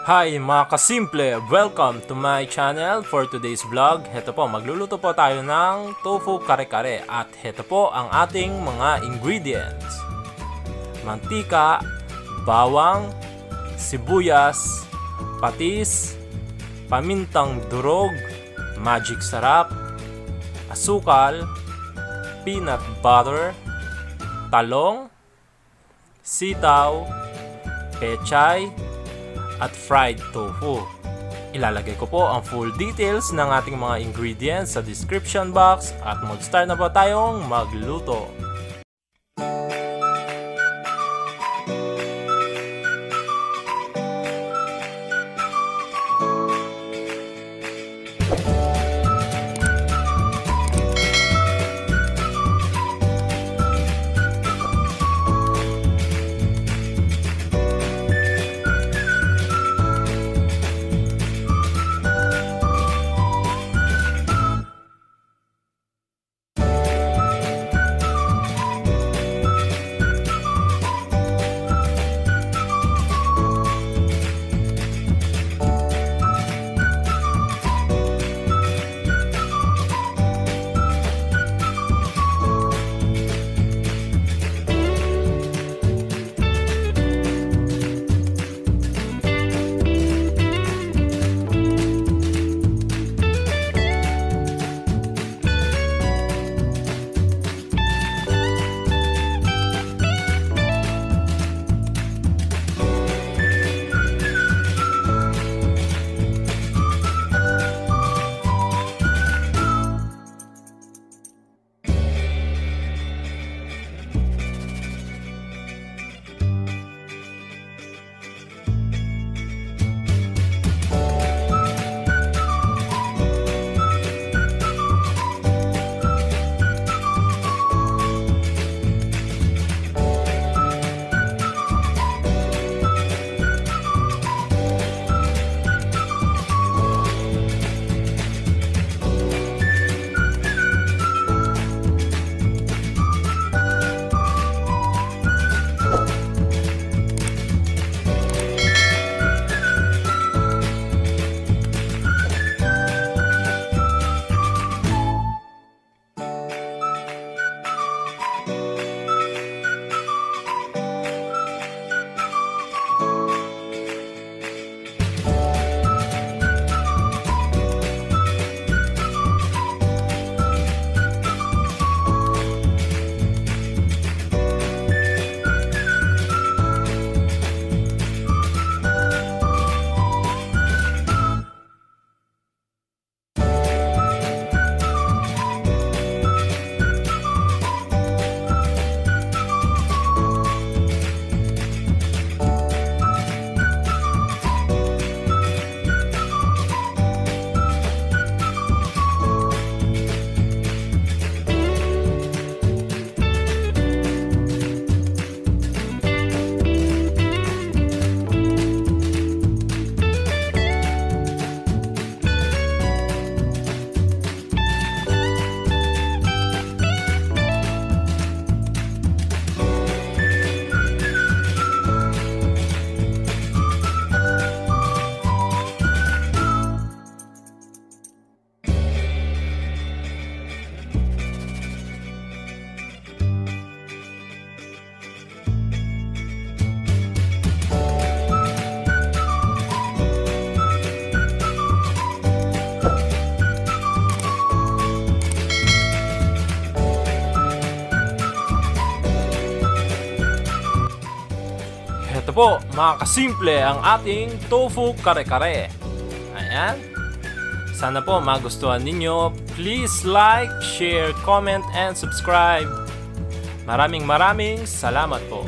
Hi mga kasimple! Welcome to my channel for today's vlog. Heto po, magluluto po tayo ng tofu kare-kare at heto po ang ating mga ingredients. Mantika, bawang, sibuyas, patis, pamintang durog, magic sarap, asukal, peanut butter, talong, sitaw, pechay, at fried tofu. Ilalagay ko po ang full details ng ating mga ingredients sa description box at mag-start na po tayong magluto. Ito po mga kasimple ang ating tofu kare-kare. Ayan. Sana po magustuhan ninyo. Please like, share, comment, and subscribe. Maraming salamat po.